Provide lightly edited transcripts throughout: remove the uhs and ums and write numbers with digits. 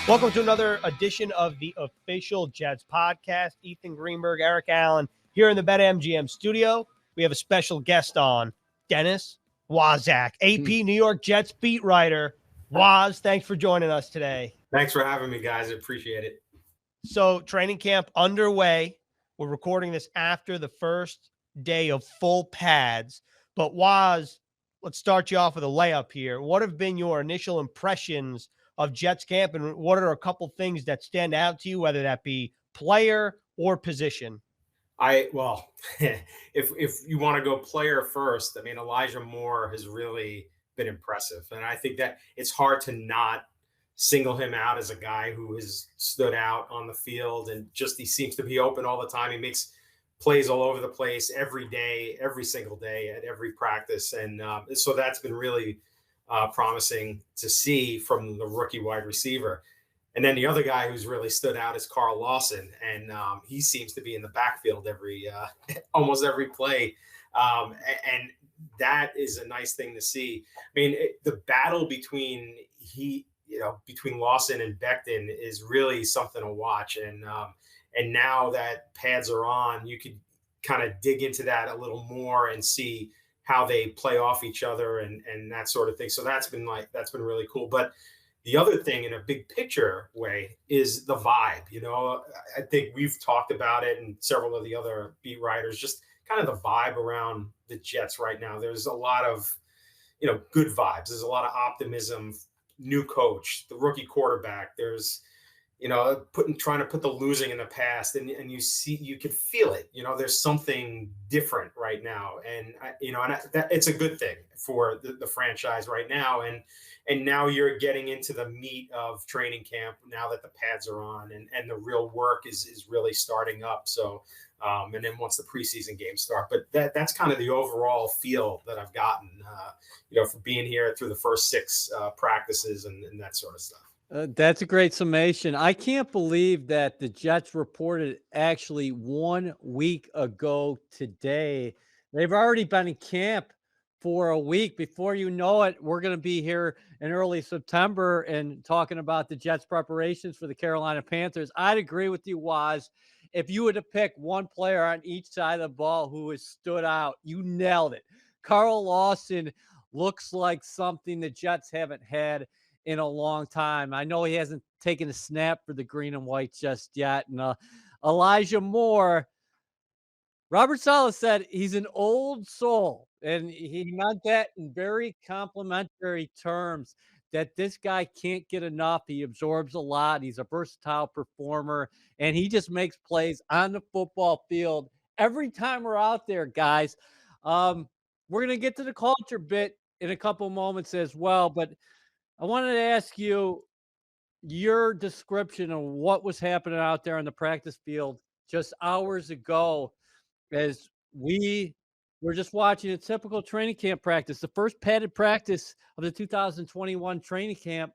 Welcome to another edition of the Official Jets Podcast. Ethan Greenberg, Eric Allen here in the BetMGM studio. We have a special guest on, Dennis Waszak, AP New York Jets beat writer. Waz, thanks for joining us today. Thanks for having me, guys. I appreciate it. So training camp underway. We're recording this after the first day of full pads. But Waz, let's start you off with a layup here. What have been your initial impressions of Jets camp, and what are a couple things that stand out to you, whether that be player or position? If you want to go player first, I mean, Elijah Moore has really been impressive. And I think that it's hard to not single him out as a guy who has stood out on the field, and just he seems to be open all the time. He makes plays all over the place every day, every single day at every practice. And so that's been really promising to see from the rookie wide receiver. And then the other guy who's really stood out is Carl Lawson, and he seems to be in the backfield almost every play, and that is a nice thing to see. I mean, the battle between Lawson and Becton is really something to watch, and now that pads are on, you could kind of dig into that a little more and see how they play off each other and that sort of thing. So that's been really cool. But the other thing in a big picture way is the vibe. I think we've talked about it, and several of the other beat writers, just kind of the vibe around the Jets right now. There's a lot of, good vibes. There's a lot of optimism, new coach, the rookie quarterback. There's, trying to put the losing in the past, and you could feel it. There's something different right now, and it's a good thing for the franchise right now. And now you're getting into the meat of training camp now that the pads are on, and the real work is really starting up. So, and then once the preseason games start, but that's kind of the overall feel that I've gotten, for being here through the first 6 practices and that sort of stuff. That's a great summation. I can't believe that the Jets reported actually 1 week ago today. They've already been in camp for a week. Before you know it, we're going to be here in early September and talking about the Jets' preparations for the Carolina Panthers. I'd agree with you, Waz. If you were to pick one player on each side of the ball who has stood out, you nailed it. Carl Lawson looks like something the Jets haven't had in a long time. I know he hasn't taken a snap for the green and white just yet. And Elijah Moore, Robert Saleh said he's an old soul, and he meant that in very complimentary terms, that this guy can't get enough. He absorbs a lot. He's a versatile performer, and he just makes plays on the football field every time we're out there, guys. We're going to get to the culture bit in a couple moments as well, but I wanted to ask you your description of what was happening out there on the practice field just hours ago, as we were just watching a typical training camp practice, the first padded practice of the 2021 training camp.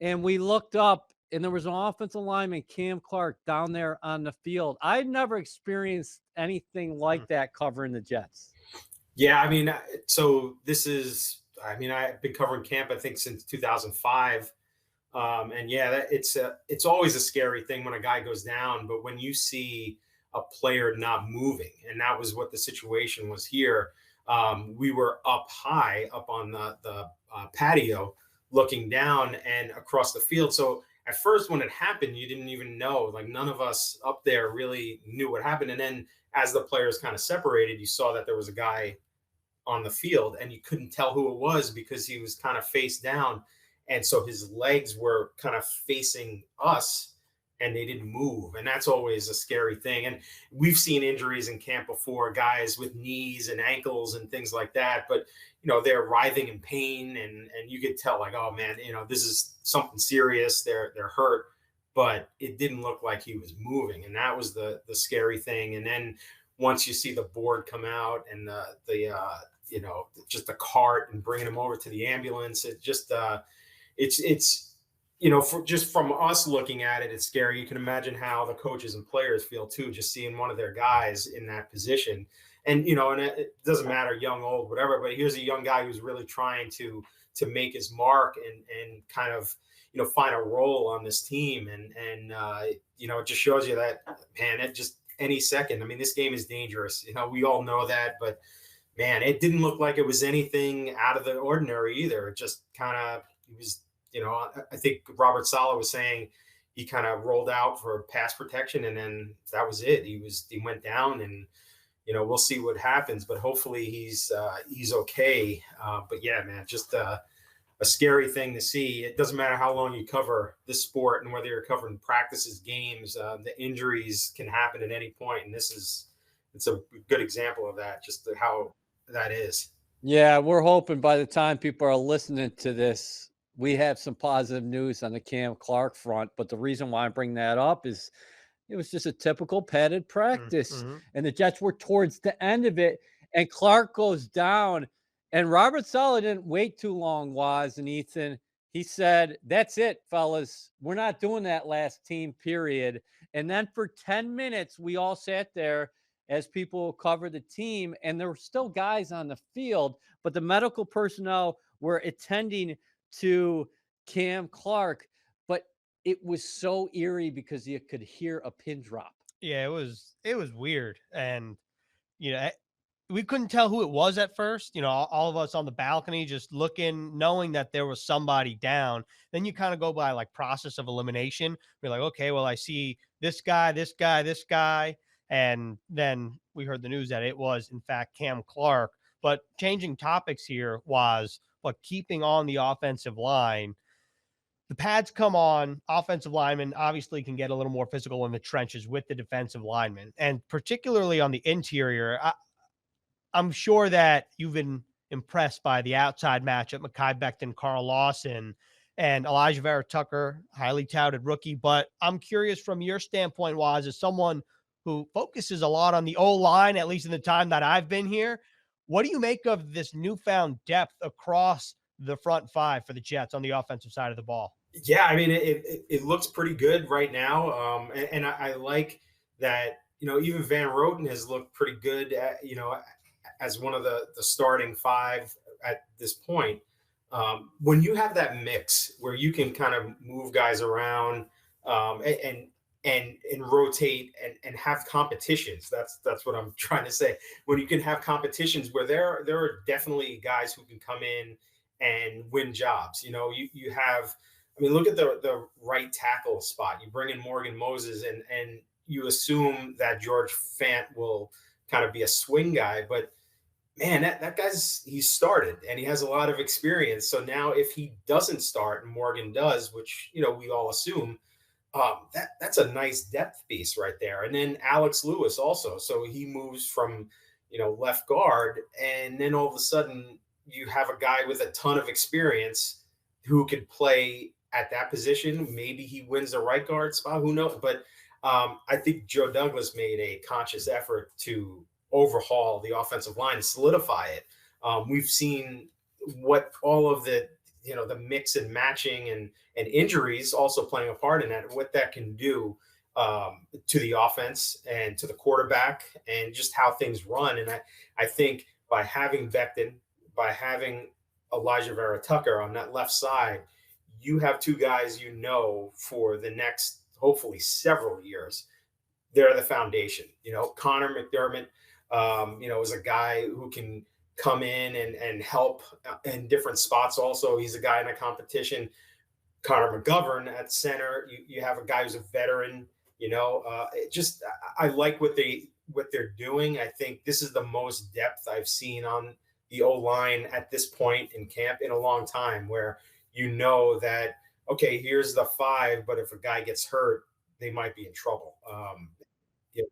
And we looked up, and there was an offensive lineman, Cam Clark, down there on the field. I'd never experienced anything like that covering the Jets. Yeah, I mean, so I've been covering camp, I think, since 2005. And yeah, it's always a scary thing when a guy goes down, but when you see a player not moving, and that was what the situation was here. We were up high up on the patio looking down and across the field. So at first when it happened, you didn't even know, like none of us up there really knew what happened. And then as the players kind of separated, you saw that there was a guy on the field, and you couldn't tell who it was because he was kind of face down. And so his legs were kind of facing us, and they didn't move. And that's always a scary thing. And we've seen injuries in camp before, guys with knees and ankles and things like that. But, they're writhing in pain, and you could tell, like, oh man, this is something serious. They're hurt, but it didn't look like he was moving. And that was the scary thing. And then once you see the board come out and just the cart and bringing him over to the ambulance, it just, from us looking at it, it's scary. You can imagine how the coaches and players feel too, just seeing one of their guys in that position. And, and it doesn't matter, young, old, whatever, but here's a young guy who's really trying to make his mark and kind of, find a role on this team. And it just shows you that, man, it just any second. I mean, this game is dangerous. We all know that, but man, it didn't look like it was anything out of the ordinary either. It just kind of, it was, I think Robert Saleh was saying he kind of rolled out for pass protection, and then that was it. He went down, and we'll see what happens, but hopefully he's okay. But yeah, man, just a scary thing to see. It doesn't matter how long you cover this sport and whether you're covering practices, games, the injuries can happen at any point, and it's a good example of that, just how that is. Yeah, we're hoping by the time people are listening to this, we have some positive news on the Cam Clark front. But the reason why I bring that up is it was just a typical padded practice, Mm-hmm. and the Jets were towards the end of it, and Clark goes down, and Robert Saleh didn't wait too long, Waz and Ethan. He said, "That's it, fellas. We're not doing that last team period." And then for 10 minutes, we all sat there as people covered the team, and there were still guys on the field, but the medical personnel were attending to Cam Clark. But it was so eerie because you could hear a pin drop. Yeah, it was weird, and we couldn't tell who it was at first. All of us on the balcony just looking, knowing that there was somebody down. Then you kind of go by like process of elimination. We're like, okay, well, I see this guy, this guy, this guy, and then we heard the news that it was in fact Cam Clark. But changing topics here was, but keeping on the offensive line. The pads come on, offensive linemen obviously can get a little more physical in the trenches with the defensive linemen, and particularly on the interior. I'm sure that you've been impressed by the outside matchup, Mekhi Becton, Carl Lawson, and Elijah Vera Tucker, highly touted rookie. But I'm curious from your standpoint, Waz, as someone who focuses a lot on the O-line, at least in the time that I've been here, what do you make of this newfound depth across the front five for the Jets on the offensive side of the ball? Yeah, I mean, it looks pretty good right now, and I like that. Even Van Roten has looked pretty good, as one of the starting five at this point. When you have that mix where you can kind of move guys around, and rotate and have competitions. That's what I'm trying to say. When you can have competitions where there are definitely guys who can come in and win jobs. You have. I mean, look at the right tackle spot. You bring in Morgan Moses, and you assume that George Fant will kind of be a swing guy, but man, that guy's he's started and he has a lot of experience. So now if he doesn't start and Morgan does, which we all assume, that's a nice depth piece right there. And then Alex Lewis also, so he moves from left guard, and then all of a sudden you have a guy with a ton of experience who could play at that position. Maybe he wins the right guard spot. Who knows? But I think Joe Douglas made a conscious effort to overhaul the offensive line and solidify it. We've seen what all of the the mix and matching and injuries also playing a part in that. What that can do to the offense and to the quarterback and just how things run. And I think by having Becton, by having Elijah Vera Tucker on that left side, you have two guys for the next hopefully several years. They're the foundation. Connor McDermott, is a guy who can come in and help in different spots. Also, he's a guy in a competition. Connor McGovern at center. You have a guy who's a veteran. I like what they're doing. I think this is the most depth I've seen on the O-line at this point in camp in a long time, where that, okay, here's the five, but if a guy gets hurt, they might be in trouble. Yeah.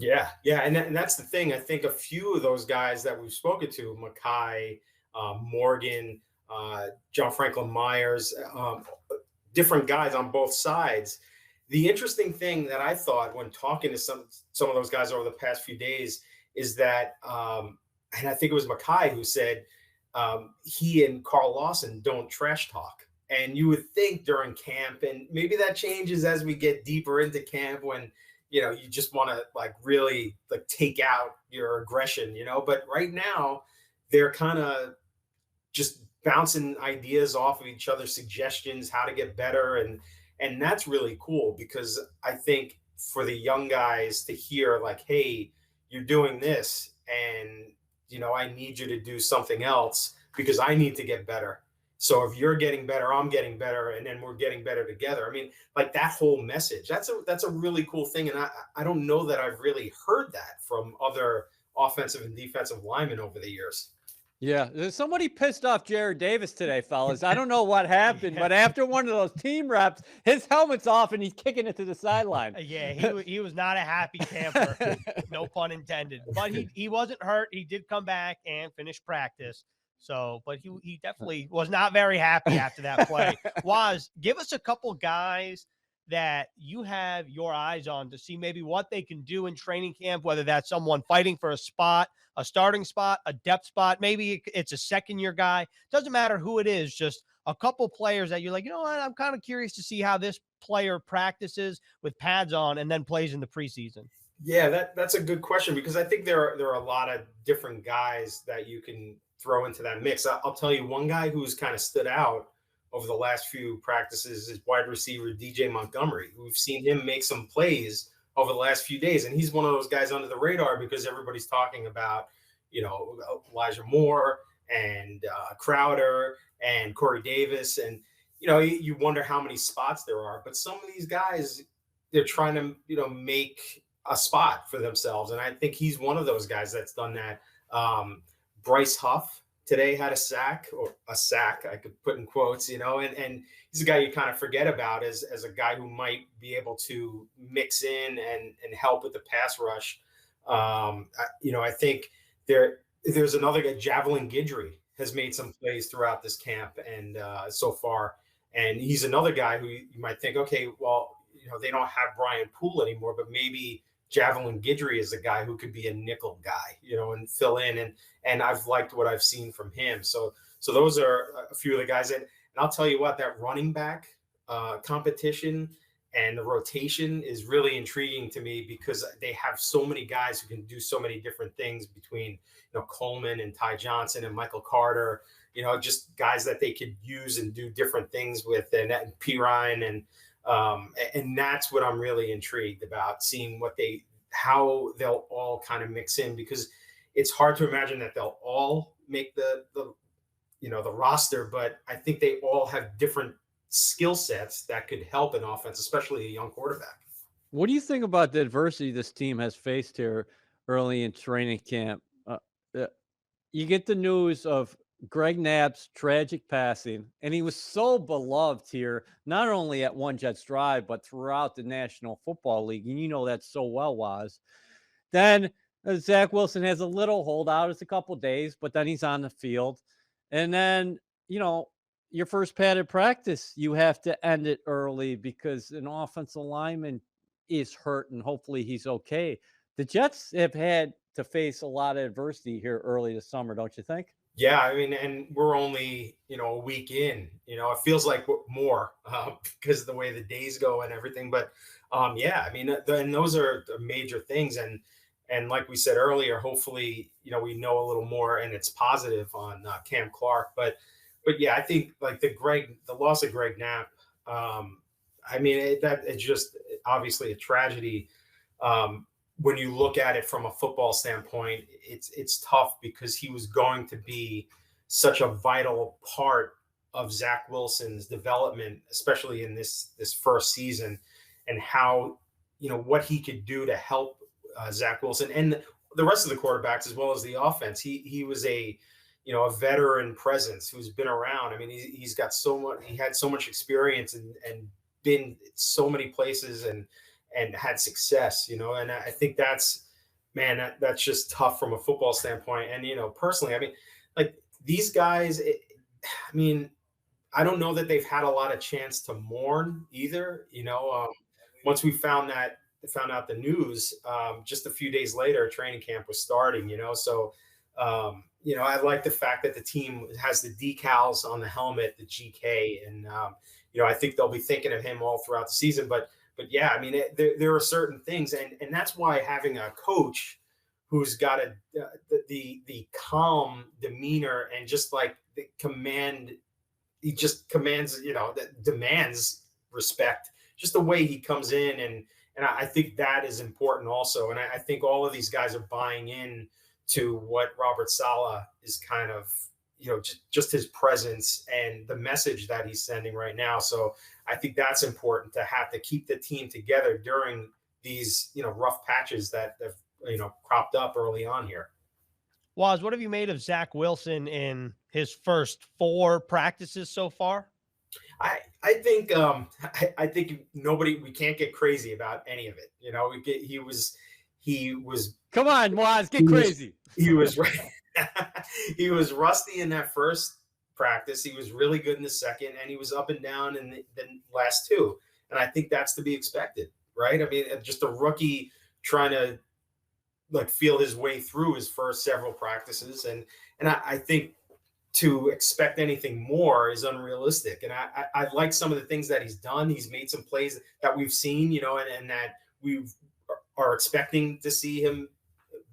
Yeah, and that's the thing. I think a few of those guys that we've spoken to, Mackay, Morgan, John Franklin Myers, different guys on both sides. The interesting thing that I thought when talking to some of those guys over the past few days is that, and I think it was Mackay who said he and Carl Lawson don't trash talk. And you would think during camp, and maybe that changes as we get deeper into camp when you just want to like really like take out your aggression, but right now they're kind of just bouncing ideas off of each other's suggestions how to get better, and that's really cool because I think for the young guys to hear like, hey, you're doing this, and I need you to do something else because I need to get better. So if you're getting better, I'm getting better, and then we're getting better together. I mean, like that whole message, that's a really cool thing. And I don't know that I've really heard that from other offensive and defensive linemen over the years. Yeah, there's somebody pissed off Jared Davis today, fellas. I don't know what happened, but after one of those team reps, his helmet's off and he's kicking it to the sideline. Yeah, he was not a happy camper, no pun intended. But he wasn't hurt. He did come back and finish practice. So, but he definitely was not very happy after that play. Give us a couple guys that you have your eyes on to see maybe what they can do in training camp, whether that's someone fighting for a spot, a starting spot, a depth spot. Maybe it's a second-year guy. Doesn't matter who it is, just a couple players that you're like, what, I'm kind of curious to see how this player practices with pads on and then plays in the preseason. Yeah, that's a good question because I think there are a lot of different guys that you can throw into that mix. I'll tell you one guy who's kind of stood out over the last few practices is wide receiver DJ Montgomery. We've seen him make some plays over the last few days, and he's one of those guys under the radar because everybody's talking about, Elijah Moore and Crowder and Corey Davis, and you wonder how many spots there are. But some of these guys, they're trying to make a spot for themselves, and I think he's one of those guys that's done that. Bryce Huff today had a sack I could put in quotes, and he's a guy you kind of forget about as a guy who might be able to mix in and help with the pass rush. I think there's another guy, Javelin Guidry, has made some plays throughout this camp and so far, and he's another guy who you might think, okay, well, they don't have Brian Poole anymore, but maybe Javelin Guidry is a guy who could be a nickel guy, and fill in. And I've liked what I've seen from him. So those are a few of the guys. And I'll tell you what, that running back competition and the rotation is really intriguing to me because they have so many guys who can do so many different things between, Coleman and Ty Johnson and Michael Carter, just guys that they could use and do different things with, and Pirine and that's what I'm really intrigued about, seeing how they'll all kind of mix in, because it's hard to imagine that they'll all make the roster, but I think they all have different skill sets that could help an offense, especially a young quarterback. What do you think about the adversity this team has faced here early in training camp? You get the news of Greg Knapp's tragic passing, and he was so beloved here, not only at One Jets Drive, but throughout the National Football League. And that so well, Waz. Then Zach Wilson has a little holdout. It's a couple days, but then he's on the field. And then, your first padded practice, you have to end it early because an offensive lineman is hurt, and hopefully he's okay. The Jets have had to face a lot of adversity here early this summer, don't you think? Yeah, I mean, and we're only, a week in, it feels like more because of the way the days go and everything. But yeah, I mean, and those are the major things. And like we said earlier, hopefully, we know a little more and it's positive on Cam Clark. But yeah, I think like the loss of Greg Knapp, I mean, it's just obviously a tragedy. When you look at it from a football standpoint, it's tough because he was going to be such a vital part of Zach Wilson's development, especially in this first season, and how, what he could do to help Zach Wilson and the rest of the quarterbacks as well as the offense. He was a veteran presence who's been around. I mean, he's got he had so much experience and been so many places and had success, and I think that's Man, that's just tough from a football standpoint. And, personally, I mean, like these guys, I mean, I don't know that they've had a lot of chance to mourn either. Once we found out the news, just a few days later, training camp was starting. So I like the fact that the team has the decals on the helmet, the GK, and I think they'll be thinking of him all throughout the season. But yeah, I mean, there are certain things, and that's why having a coach who's got the calm demeanor and just like the command, he just commands, that demands respect, just the way he comes in, and I think that is important also. And I think all of these guys are buying in to what Robert Saleh is kind of, just his presence and the message that he's sending right now. So I think that's important to have to keep the team together during these, rough patches that have, cropped up early on here. Waz, what have you made of Zach Wilson in his first 4 practices so far? I think we can't get crazy about any of it. He was. Come on, Waz, get crazy. He was right. He was rusty in that first practice. He was really good in the second, and he was up and down in the last 2. And I think that's to be expected, right? I mean, just a rookie trying to feel his way through his first several practices, and I think to expect anything more is unrealistic. And I like some of the things that he's done. He's made some plays that we've seen, and that we are expecting to see him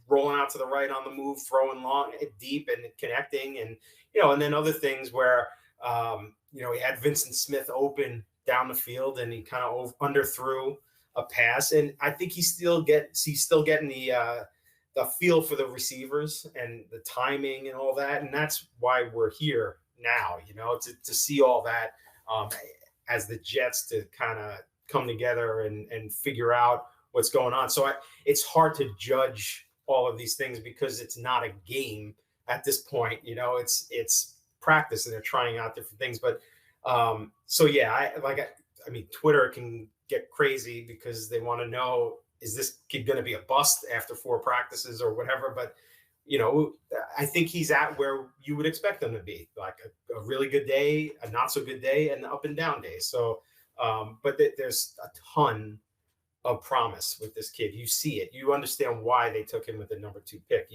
rolling out to the right on the move, throwing long, deep, and connecting, and and then other things where he had Vincent Smith open down the field, and he kind of underthrew a pass, and I think he's still getting the feel for the receivers and the timing and all that, and that's why we're here now, to see all that as the Jets to kind of come together and figure out what's going on. So it's hard to judge all of these things because it's not a game at this point. It's practice, and they're trying out different things. But so yeah, I mean, Twitter can get crazy because they want to know, is this kid going to be a bust after 4 practices or whatever? But, I think he's at where you would expect him to be, like a really good day, a not so good day, and up and down day. So, but there's a ton of promise with this kid. You see it. You understand why they took him with the number 2 pick.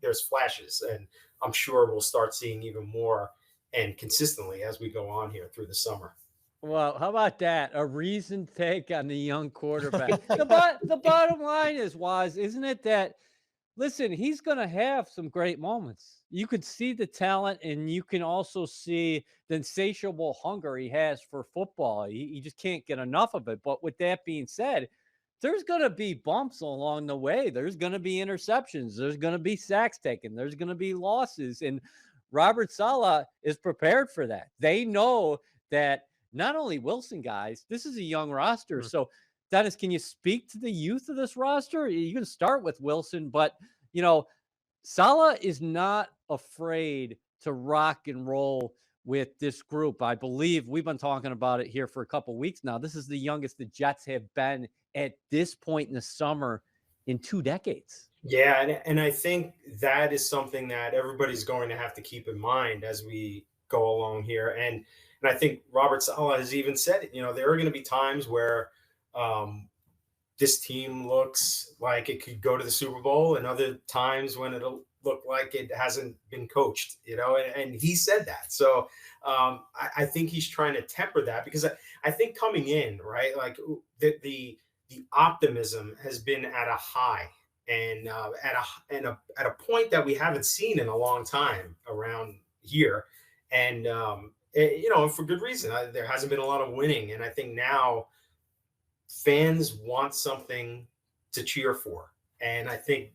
There's flashes, and I'm sure we'll start seeing even more and consistently as we go on here through the summer. Well, how about that? A reasoned take on the young quarterback. The bottom line is, isn't it that, listen, he's going to have some great moments. You could see the talent, and you can also see the insatiable hunger he has for football. He just can't get enough of it. But with that being said, there's going to be bumps along the way. There's going to be interceptions. There's going to be sacks taken. There's going to be losses. And Robert Saleh is prepared for that. They know that not only Wilson, guys, this is a young roster. So, Dennis, can you speak to the youth of this roster? You can start with Wilson, but, Saleh is not afraid to rock and roll with this group. I believe we've been talking about it here for a couple of weeks now. This is the youngest the Jets have been at this point in the summer in 2 decades. Yeah, and I think that is something that everybody's going to have to keep in mind as we go along here. And I think Robert Saleh has even said it. There are going to be times where this team looks like it could go to the Super Bowl, and other times when it'll look like it hasn't been coached, and he said that. So I think he's trying to temper that, because I think coming in, right, like the optimism has been at a high, and at a point that we haven't seen in a long time around here. And for good reason. There hasn't been a lot of winning, and I think now fans want something to cheer for, and I think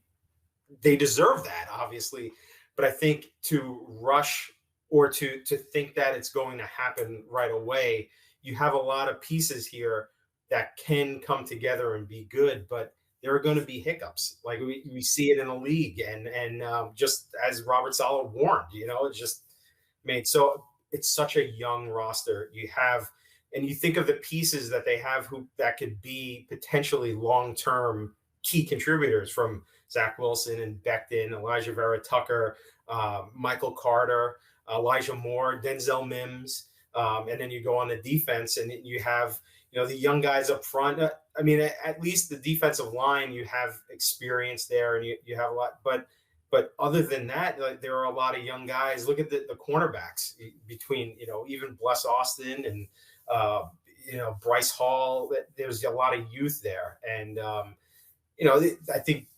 they deserve that, obviously. But I think to rush or to think that it's going to happen right away, you have a lot of pieces here that can come together and be good, but there are going to be hiccups. Like we see it in the league, and just as Robert Saleh warned, it just made so. It's such a young roster. You have, and you think of the pieces that they have that could be potentially long-term key contributors, from Zach Wilson and Becton, Elijah Vera Tucker, Michael Carter, Elijah Moore, Denzel Mims. And then you go on the defense and you have, the young guys up front. I mean, at least the defensive line, you have experience there and you have a lot. But other than that, like, there are a lot of young guys. Look at the cornerbacks between, even Bless Austin and, Bryce Hall. There's a lot of youth there. And, I think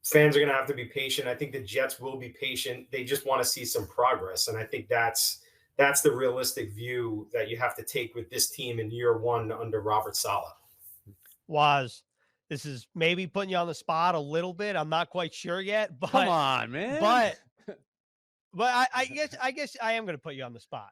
fans are going to have to be patient. I think the Jets will be patient. They just want to see some progress. And I think that's the realistic view that you have to take with this team in year one under Robert Saleh. This is maybe putting you on the spot a little bit. I'm not quite sure yet, but come on, man. But I guess I am going to put you on the spot.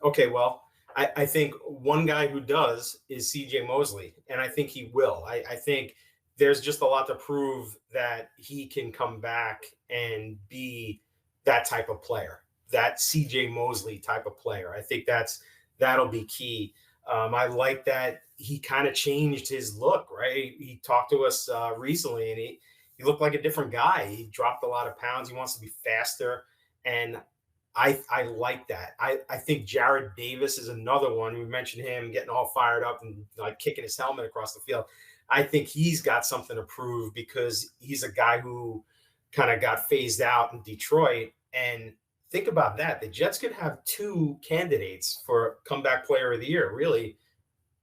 Okay, well, I think one guy who does is CJ Mosley, and I think he will. I think there's just a lot to prove that he can come back and be that type of player, that CJ Mosley type of player. I think that'll be key. I like that he kind of changed his look, right? He talked to us recently, and he looked like a different guy. He dropped a lot of pounds. He wants to be faster, and I like that. I think Jared Davis is another one. We mentioned him getting all fired up and like kicking his helmet across the field. I think he's got something to prove because he's a guy who kind of got phased out in Detroit. And think about that. The Jets could have two candidates for comeback player of the year, really,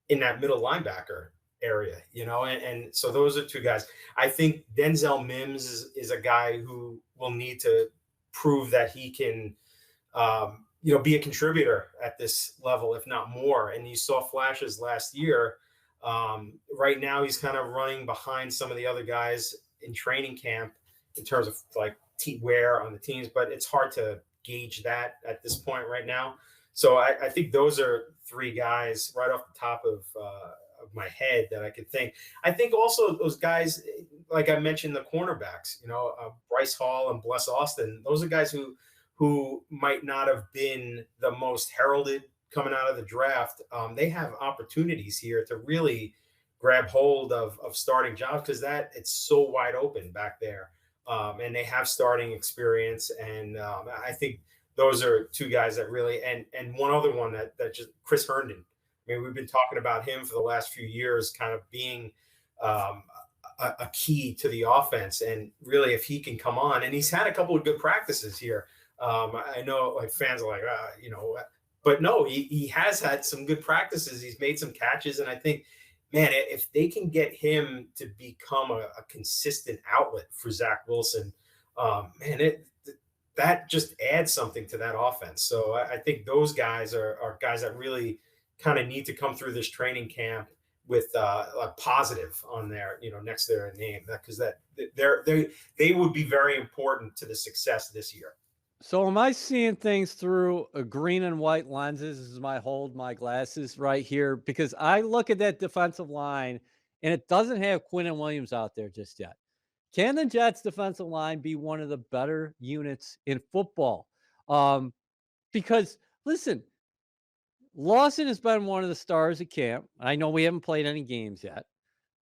in that middle linebacker area, and so those are two guys. I think Denzel Mims is a guy who will need to prove that he can be a contributor at this level, if not more. And you saw flashes last year. Right now, he's kind of running behind some of the other guys in training camp in terms of like wear on the teams, but it's hard to gauge that at this point right now. So I think those are three guys right off the top of my head that I could think. I think also those guys, like I mentioned, the cornerbacks, Bryce Hall and Bless Austin, those are guys who might not have been the most heralded coming out of the draft. They have opportunities here to really grab hold of starting jobs because it's so wide open back there. And they have starting experience. And I think those are two guys that really, and one other one that just Chris Herndon. I mean, we've been talking about him for the last few years, kind of being a key to the offense. And really, if he can come on, and he's had a couple of good practices here. I know like fans are like, but no, he has had some good practices. He's made some catches. And I think, man, if they can get him to become a consistent outlet for Zach Wilson, that just adds something to that offense. So I think those guys are guys that really kind of need to come through this training camp with a positive on their, next to their name, because they would be very important to the success this year. So am I seeing things through a green and white lenses? This is my glasses right here, because I look at that defensive line and it doesn't have Quinnen Williams out there just yet. Can the Jets defensive line be one of the better units in football? Because listen, Lawson has been one of the stars at camp. I know we haven't played any games yet,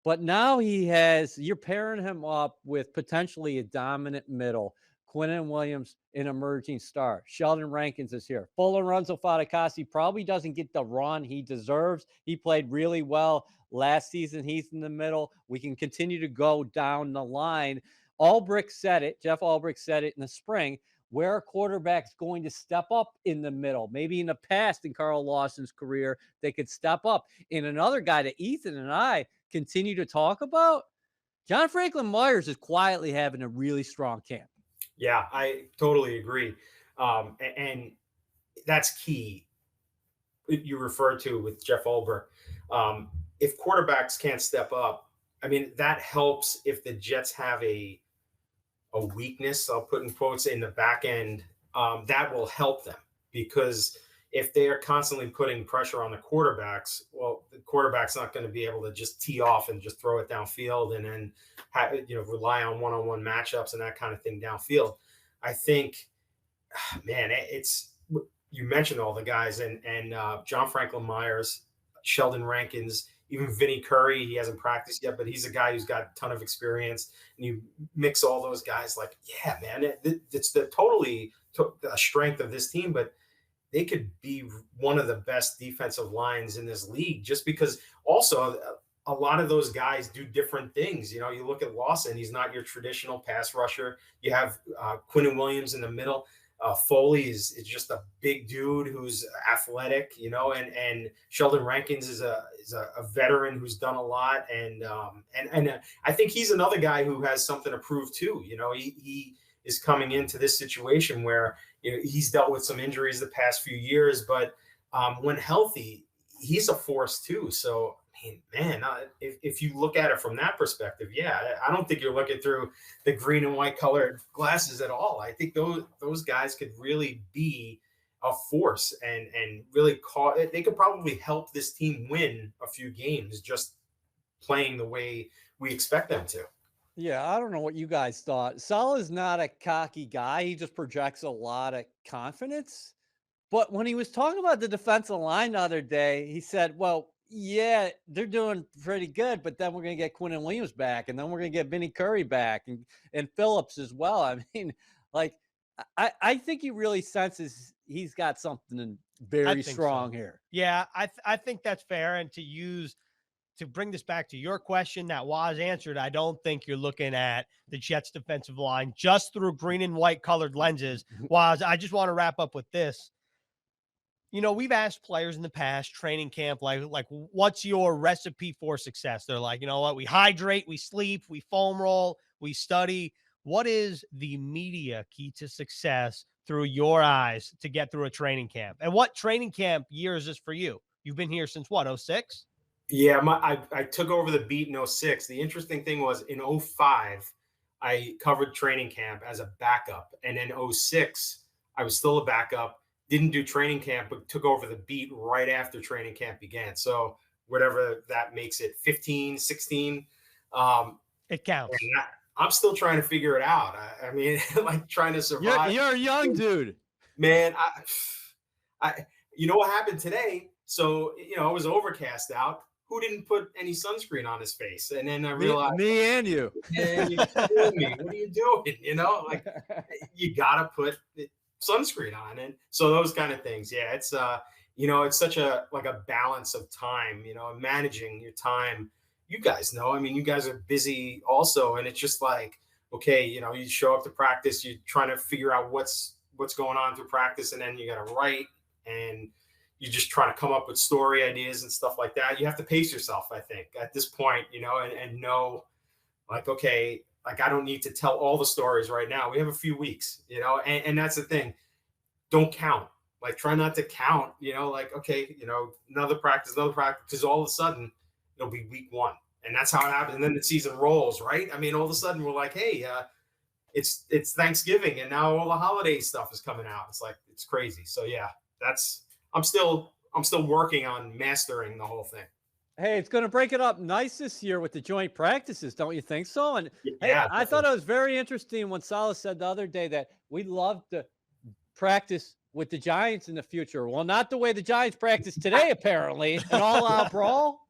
but now you're pairing him up with potentially a dominant middle. Quinnen Williams, an emerging star. Sheldon Rankins is here. Full Lorenzo Fatukasi probably doesn't get the run he deserves. He played really well last season. He's in the middle. We can continue to go down the line. Albrecht said it. Jeff Albrecht said it in the spring. Where a quarterback's going to step up in the middle. Maybe in the past in Carl Lawson's career, they could step up. And another guy that Ethan and I continue to talk about, John Franklin Myers is quietly having a really strong camp. Yeah, I totally agree. And that's key. You referred to with Jeff Ulbrich. If quarterbacks can't step up, I mean, that helps if the Jets have a weakness, I'll put in quotes, in the back end. That will help them because if they are constantly putting pressure on the quarterbacks, well, the quarterback's not going to be able to just tee off and just throw it downfield and then rely on one-on-one matchups and that kind of thing downfield. I think, man, it's you mentioned all the guys and John Franklin Myers, Sheldon Rankins, even Vinny Curry. He hasn't practiced yet, but he's a guy who's got a ton of experience. And you mix all those guys, like, yeah, man, it's the totally a strength of this team, but they could be one of the best defensive lines in this league just because also a lot of those guys do different things. You know, you look at Lawson, he's not your traditional pass rusher. You have Quinnen Williams in the middle. Foley is just a big dude who's athletic, you know, and Sheldon Rankins is a veteran who's done a lot. And I think he's another guy who has something to prove too. You know, he is coming into this situation where, you know, he's dealt with some injuries the past few years, but when healthy, he's a force too. So, man, if you look at it from that perspective, yeah, I don't think you're looking through the green and white colored glasses at all. I think those guys could really be a force and really they could probably help this team win a few games just playing the way we expect them to. Yeah, I don't know what you guys thought. Salah's not a cocky guy. He just projects a lot of confidence. But when he was talking about the defensive line the other day, he said, well, yeah, they're doing pretty good, but then we're going to get Quinnen Williams back, and then we're going to get Vinny Curry back and Phillips as well. I mean, like, I think he really senses he's got something very strong here. Yeah, I think that's fair. And to bring this back to your question that was answered, I don't think you're looking at the Jets defensive line just through green and white colored lenses. Waz, I just want to wrap up with this. You know, we've asked players in the past, training camp, like, what's your recipe for success? They're like, you know what? We hydrate, we sleep, we foam roll, we study. What is the media key to success through your eyes to get through a training camp? And what training camp year is this for you? You've been here since what, 06? Yeah, I took over the beat in 06. The interesting thing was in 05, I covered training camp as a backup. And in 06, I was still a backup, didn't do training camp, but took over the beat right after training camp began. So whatever that makes it, 15, 16. It counts. I'm still trying to figure it out. I mean, like trying to survive. You're a young dude. Man, you know what happened today? So, you know, it was overcast out. Who didn't put any sunscreen on his face? And then I realized me and you. Man, you're kidding me. What are you doing? You know, like you gotta put sunscreen on. And so those kind of things. Yeah, it's you know, it's such a balance of time, you know, managing your time. You guys know, I mean, you guys are busy also, and it's just like, okay, you know, you show up to practice, you're trying to figure out what's going on through practice, and then you got to write, and you just try to come up with story ideas and stuff like that. You have to pace yourself, I think, at this point, you know, and know, like, okay, like I don't need to tell all the stories right now. We have a few weeks, you know, and that's the thing. Don't count. Like, try not to count, you know, like, okay, you know, another practice, because all of a sudden it'll be week 1. And that's how it happens. And then the season rolls, right? I mean, all of a sudden we're like, hey, it's Thanksgiving, and now all the holiday stuff is coming out. It's like, it's crazy. So yeah, I'm still working on mastering the whole thing. Hey, it's going to break it up nice this year with the joint practices, don't you think so? And yeah, hey, I thought it was very interesting when Salah said the other day that we'd love to practice with the Giants in the future. Well, not the way the Giants practice today, apparently. An all-out brawl.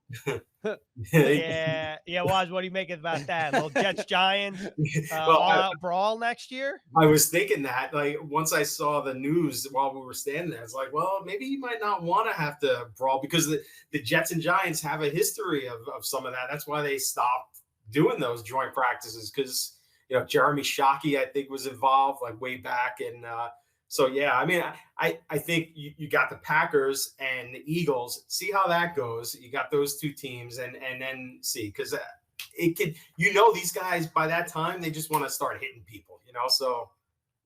Yeah, Waz, what do you make about that? A little Jets Giants all-out brawl next year? I was thinking that, like, once I saw the news while we were standing there, it's like, well, maybe you might not want to have to brawl, because the Jets and Giants have a history of some of that. That's why they stopped doing those joint practices, because, you know, Jeremy Shockey, I think, was involved like way back. And so, yeah, I mean, I think you got the Packers and the Eagles. See how that goes. You got those two teams, and then see, because it could, you know, these guys by that time, they just want to start hitting people, you know. So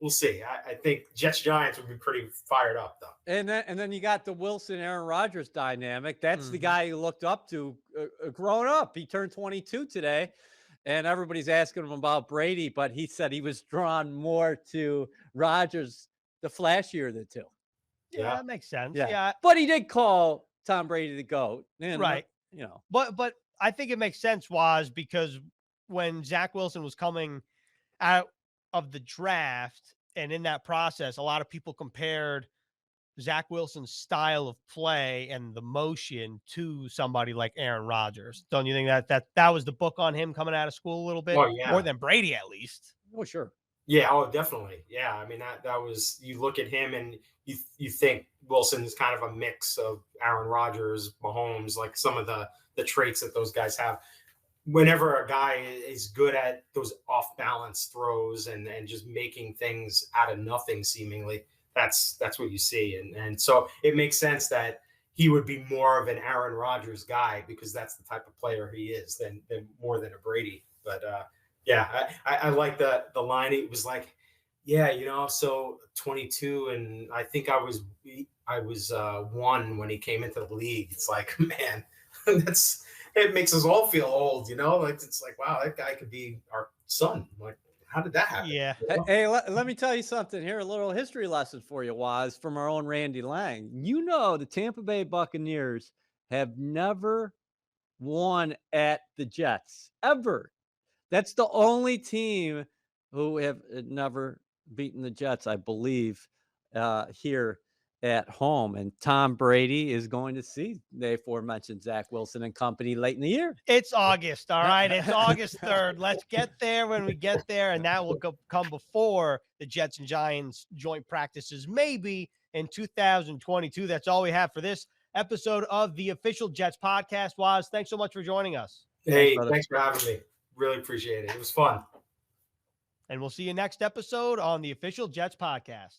we'll see. I think Jets Giants would be pretty fired up, though. And then you got the Wilson Aaron Rodgers dynamic. That's the guy you looked up to growing up. He turned 22 today, and everybody's asking him about Brady, but he said he was drawn more to Rodgers the flashier of the two. Yeah. That makes sense. Yeah. Yeah. But he did call Tom Brady the GOAT. And, Right. you know, But I think it makes sense, was because when Zach Wilson was coming out of the draft, and in that process, a lot of people compared Zach Wilson's style of play and the motion to somebody like Aaron Rodgers. Don't you think that was the book on him coming out of school a little bit? Oh, yeah. More than Brady, at least. oh, sure. Yeah, oh, definitely. Yeah, I mean that was, you look at him and you think Wilson's kind of a mix of Aaron Rodgers, Mahomes, like some of the traits that those guys have. Whenever a guy is good at those off balance throws and just making things out of nothing, seemingly, that's what you see, and so it makes sense that he would be more of an Aaron Rodgers guy, because that's the type of player he is than more than a Brady. But yeah, I like the line. It was like, yeah, so 22, and I think I was 1 when he came into the league. It's like, man, it makes us all feel old, like, it's like, wow, that guy could be our son. Like, how did that happen? Yeah. Hey, let me tell you something here. A little history lesson for you, Waz, from our own Randy Lang. The Tampa Bay Buccaneers have never won at the Jets, ever. That's the only team who have never beaten the Jets, I believe, here at home. And Tom Brady is going to see the aforementioned Zach Wilson and company late in the year. It's August, all right? It's August 3rd. Let's get there when we get there, and that will come before the Jets and Giants joint practices, maybe in 2022. That's all we have for this episode of the Official Jets Podcast. Waz, thanks so much for joining us. Hey, thanks for having me. Really appreciate it. It was fun. And we'll see you next episode on the Official Jets Podcast.